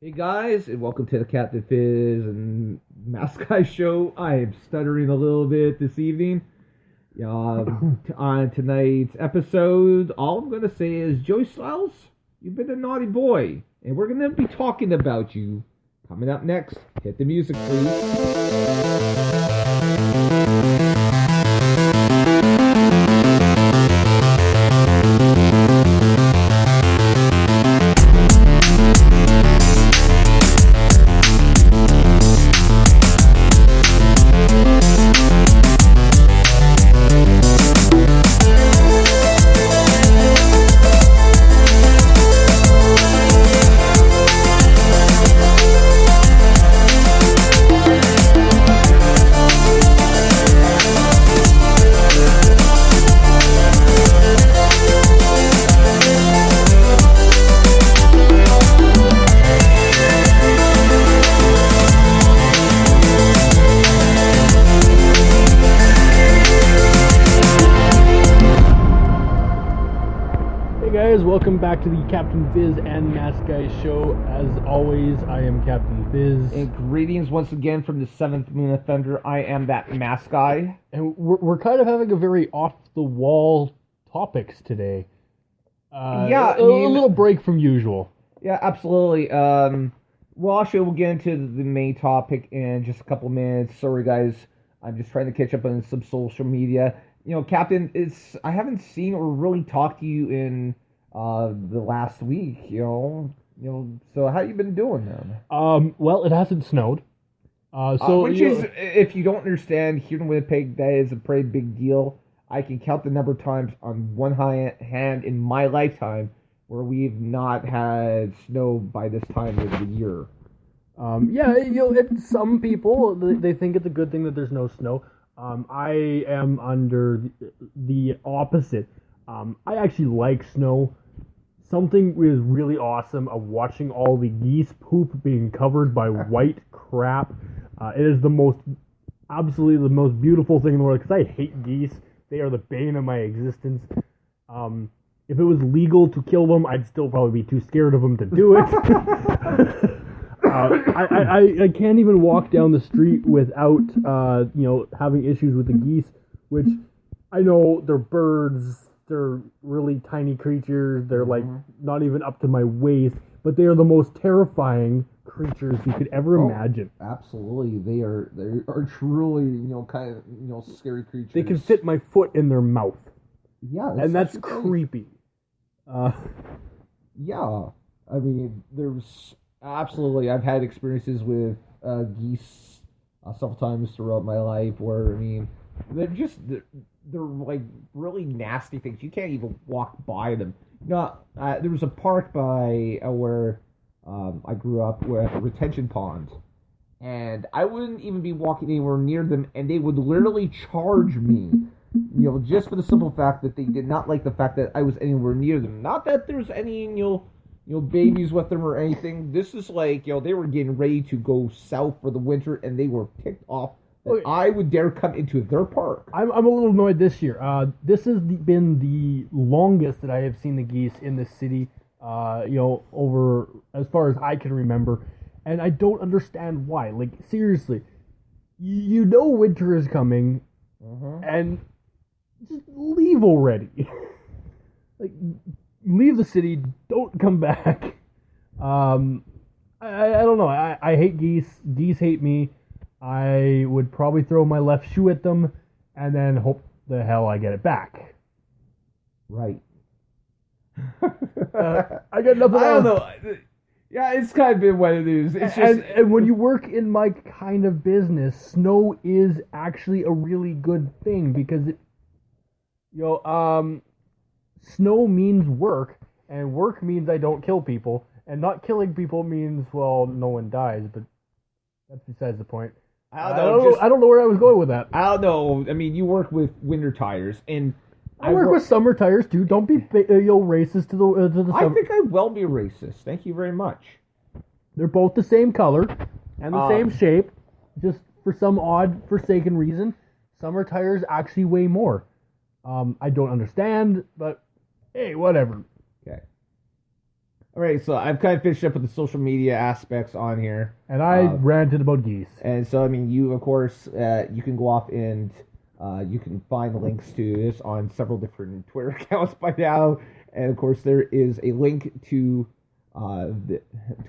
Hey guys, and welcome to the Captain Fizz and Mask Guy show. I am stuttering a little bit this evening. On tonight's episode, all I'm going to say is, Joey Styles, you've been a naughty boy, and we're going to be talking about you. Coming up next, hit the music, please. Welcome back to the Captain Fizz and Mask Guy show. As always, I am Captain Fizz. And greetings once again from the 7th Moon Offender. I am that Mask Guy. And we're kind of having a very off-the-wall topics today. A little break from usual. Yeah, absolutely. We'll get into the main topic in just a couple minutes. Sorry, guys. I'm just trying to catch up on some social media. Captain, I haven't seen or really talked to you in the last week, so how you been doing, man? Well, it hasn't snowed. Which is, if you don't understand, here in Winnipeg, that is a pretty big deal. I can count the number of times on one hand in my lifetime where we've not had snow by this time of the year. Some people, they think it's a good thing that there's no snow. I am under the opposite. I actually like snow. Something is really awesome of watching all the geese poop being covered by white crap. It is absolutely the most beautiful thing in the world, because I hate geese. They are the bane of my existence. If it was legal to kill them, I'd still probably be too scared of them to do it. I can't even walk down the street without having issues with the geese, which I know they're birds. They're really tiny creatures. They're like not even up to my waist, but they are the most terrifying creatures you could ever imagine. Absolutely, they are truly kind of scary creatures. They can fit my foot in their mouth. Yeah, and that's creepy. Yeah, I mean, there's absolutely. I've had experiences with geese several times throughout my life where they're like really nasty things. You can't even walk by them. There was a park by where I grew up with retention ponds, and I wouldn't even be walking anywhere near them, and they would literally charge me, just for the simple fact that they did not like the fact that I was anywhere near them. Not that there's any, babies with them or anything. This is like, they were getting ready to go south for the winter, and they were ticked off that I would dare come into their park. I'm a little annoyed this year. This has been the longest that I have seen the geese in the city, over as far as I can remember. And I don't understand why. Like, seriously, winter is coming, and just leave already. Like, leave the city, don't come back. I don't know. I hate geese. Geese hate me. I would probably throw my left shoe at them and then hope the hell I get it back. Right. I got nothing else. I don't know. Yeah, it's kind of been what it is. It's just... and when you work in my kind of business, snow is actually a really good thing, because snow means work, and work means I don't kill people, and not killing people means, well, no one dies, but that's besides the point. I don't know where I was going with that. I don't know. I mean, you work with winter tires, and I work with summer tires too. Don't be racist to the summer. I think I will be racist. Thank you very much. They're both the same color and the same shape. Just for some odd, forsaken reason, summer tires actually weigh more. I don't understand, but hey, whatever. Okay. All right, so I've kind of finished up with the social media aspects on here. And I ranted about geese. And so, I mean, you, of course, you can go off and you can find links to this on several different Twitter accounts by now. And, of course, there is a link to to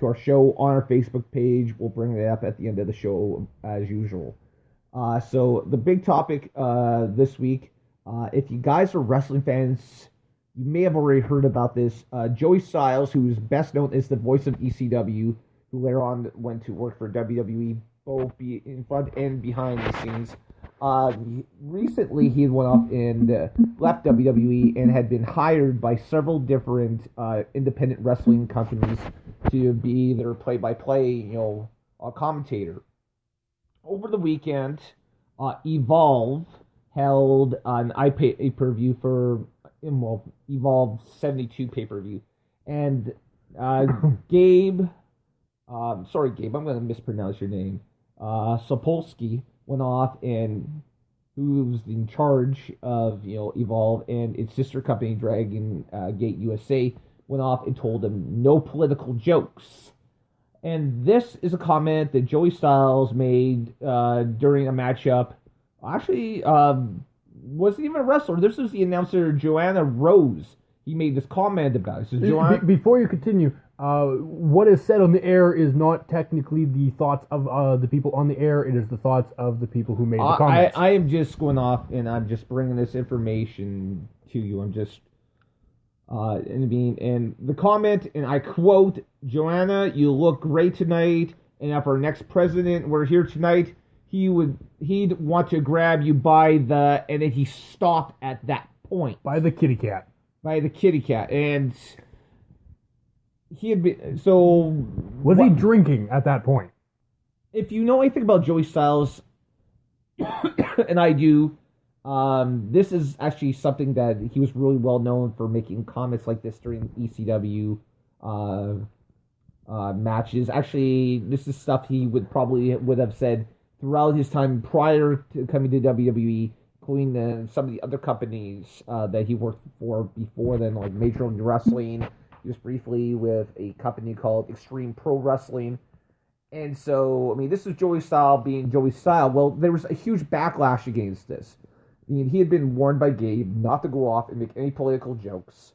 our show on our Facebook page. We'll bring it up at the end of the show, as usual. So the big topic this week, if you guys are wrestling fans, you may have already heard about this. Joey Styles, who is best known as the voice of ECW, who later on went to work for WWE, both be in front and behind the scenes. Recently, he had went off and left WWE and had been hired by several different independent wrestling companies to be their play-by-play, commentator. Over the weekend, Evolve held an pay-per-view for Evolve 72 pay-per-view, and Gabe, I'm going to mispronounce your name. Sapolsky went off and who's in charge of Evolve and its sister company Dragon Gate USA went off and told them no political jokes. And this is a comment that Joey Styles made during a matchup. Actually, wasn't even a wrestler. This was the announcer Joanna Rose. He made this comment about it. So Joanna, before you continue, what is said on the air is not technically the thoughts of the people on the air. It is the thoughts of the people who made the comments. I am just going off and I'm just bringing this information to you. I'm just, and the comment, and I quote, "Joanna, you look great tonight, and if our next president were here tonight, he'd want to grab you by the," and then he stopped at that point. By the kitty cat. By the kitty cat. And he had been, so... Was he drinking at that point? If you know anything about Joey Styles, and I do, this is actually something that he was really well known for making comments like this during ECW matches. Actually, this is stuff he would have said throughout his time prior to coming to WWE, including some of the other companies that he worked for before then, like Major League Wrestling. He was briefly with a company called Extreme Pro Wrestling. And so, I mean, this is Joey Style being Joey Style. Well, there was a huge backlash against this. I mean, he had been warned by Gabe not to go off and make any political jokes.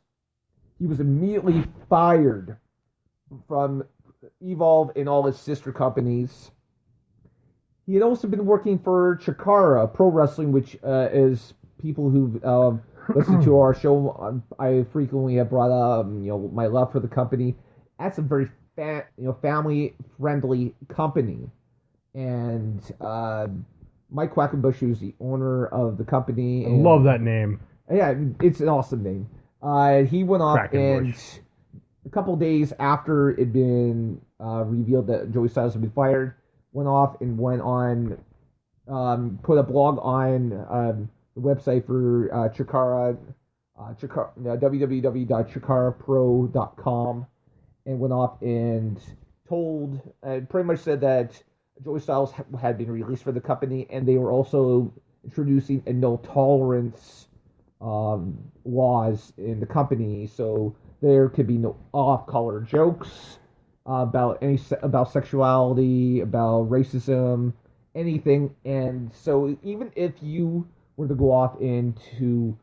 He was immediately fired from Evolve and all his sister companies. He had also been working for Chikara Pro Wrestling, which is people who've listened to our show. I frequently have brought up, my love for the company. That's a very family-friendly company. And Mike Quackenbush, who's the owner of the company. I love that name. Yeah, it's an awesome name. He went off and a couple days after it had been revealed that Joey Styles had been fired, went off and went on, put a blog on the website for Chikara, www.chikarapro.com, and went off and told, pretty much said that Joey Styles had been released from the company, and they were also introducing a no tolerance laws in the company, so there could be no off-color jokes about sexuality, about racism, anything. And so even if you were to go off into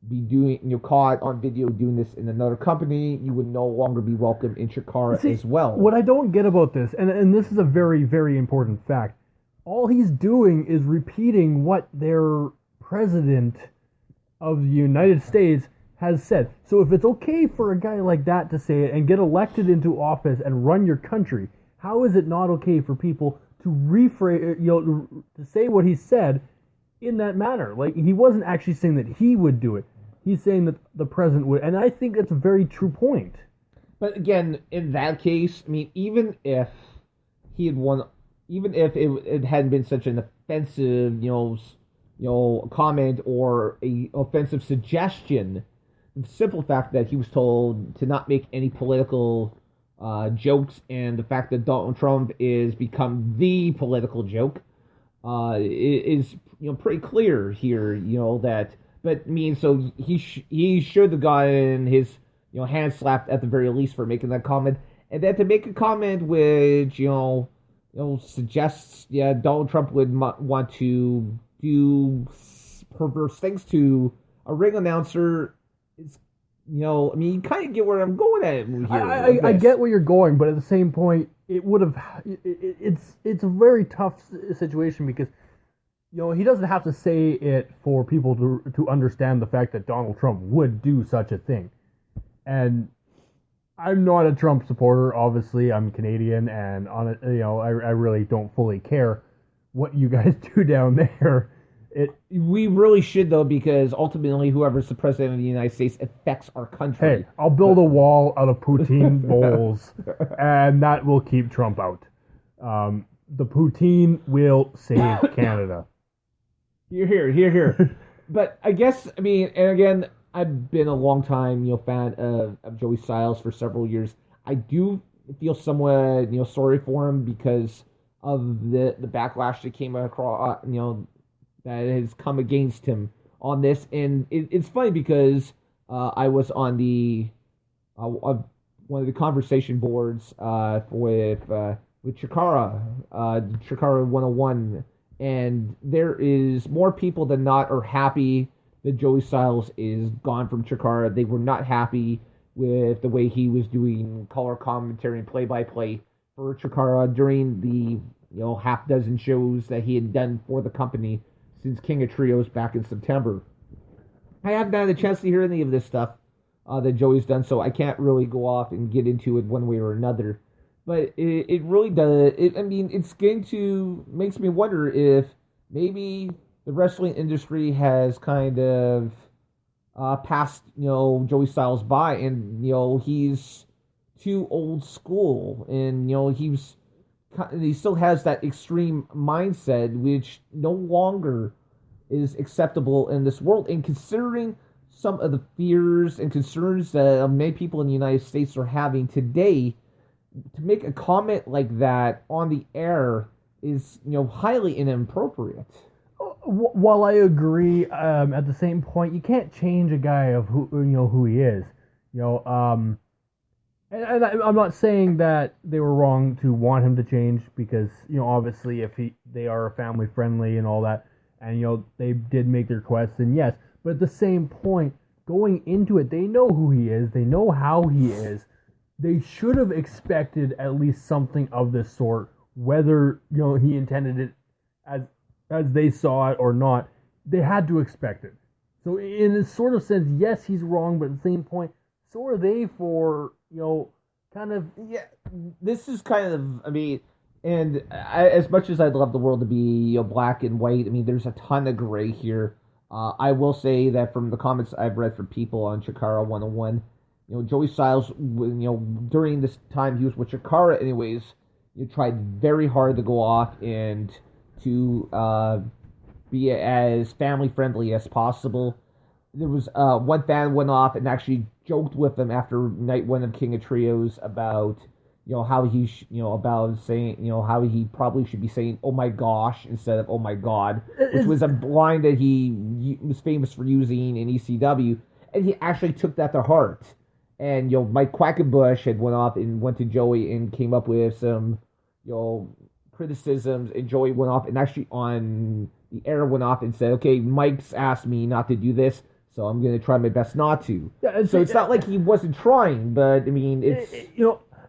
be doing, caught on video doing this in another company, you would no longer be welcome in Chikara as well. What I don't get about this, and this is a very, very important fact, all he's doing is repeating what their president of the United States has said. So if it's okay for a guy like that to say it and get elected into office and run your country, how is it not okay for people to rephrase, to say what he said in that manner? Like, he wasn't actually saying that he would do it. He's saying that the president would, and I think that's a very true point. But again, in that case, I mean, even if he had won, even if it hadn't been such an offensive, comment or a offensive suggestion, the simple fact that he was told to not make any political jokes, and the fact that Donald Trump is become the political joke, is pretty clear here. That, but I mean, so he should have gotten his hand slapped at the very least for making that comment, and then to make a comment which suggests Donald Trump would want to do perverse things to a ring announcer. Is you kind of get where I'm going at here. I get where you're going, but at the same point, it would have. It's a very tough situation because he doesn't have to say it for people to understand the fact that Donald Trump would do such a thing. And I'm not a Trump supporter. Obviously, I'm Canadian, and I really don't fully care what you guys do down there. We really should, though, because ultimately whoever's the president of the United States affects our country. Hey, I'll build a wall out of poutine bowls, and that will keep Trump out. The poutine will save Canada. Here. But I guess, and again, I've been a long time, fan of Joey Styles for several years. I do feel somewhat, sorry for him because of the backlash that came across, that has come against him on this. And it's funny because I was on one of the conversation boards with Chikara, Chikara 101, and there is more people than not are happy that Joey Styles is gone from Chikara. They were not happy with the way he was doing color commentary and play-by-play for Chikara during the half dozen shows that he had done for the company since King of Trios back in September. I haven't had a chance to hear any of this stuff that Joey's done, so I can't really go off and get into it one way or another. But it really does. It's going to makes me wonder if maybe the wrestling industry has kind of passed Joey Styles by, and he's too old school, and he still has that extreme mindset, which no longer is acceptable in this world. And considering some of the fears and concerns that many people in the United States are having today, to make a comment like that on the air is, highly inappropriate. While I agree, at the same point, you can't change a guy of who he is. And I'm not saying that they were wrong to want him to change because obviously if they are family friendly and all that, and they did make their requests, and yes, but at the same point, going into it, they know who he is, they know how he is. They should have expected at least something of this sort, whether he intended it as they saw it or not. They had to expect it. So in a sort of sense, yes, he's wrong, but at the same point, so are they for kind of. Yeah, this is kind of, and as much as I'd love the world to be black and white, there's a ton of gray here. I will say that from the comments I've read from people on Chikara 101, Joey Styles, during this time he was with Chikara anyways, tried very hard to go off and to be as family friendly as possible. There was one fan went off and actually joked with him after night one of King of Trios about how he about saying how he probably should be saying "oh my gosh" instead of "oh my god," which was a line that he was famous for using in ECW, and he actually took that to heart. And Mike Quackenbush had went off and went to Joey and came up with some criticisms, and Joey went off and actually on the air went off and said, "Okay, Mike's asked me not to do this, so I'm going to try my best not to." Yeah, so it's not like he wasn't trying, but it's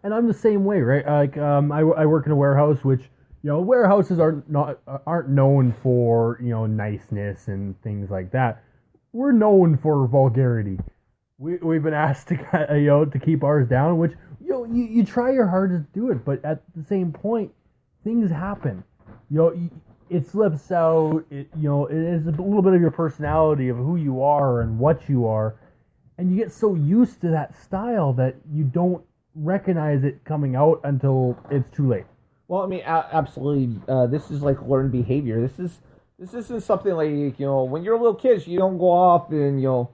and I'm the same way, right? Like I work in a warehouse, which warehouses aren't known for niceness and things like that. We're known for vulgarity. We've been asked to to keep ours down, which you try your hardest to do it, but at the same point, things happen. It slips out. It is a little bit of your personality of who you are and what you are, and you get so used to that style that you don't recognize it coming out until it's too late. Well, absolutely. This is like learned behavior. This isn't something like when you're a little kid, you don't go off and you'll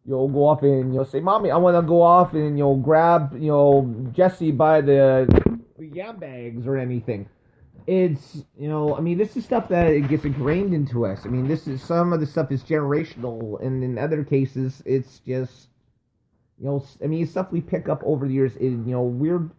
go off and say, "Mommy, I want to go off and grab Jesse by the yam bags" or anything. It's this is stuff that it gets ingrained into us. This is some of the stuff is generational, and in other cases, it's just I mean, it's stuff we pick up over the years in, weird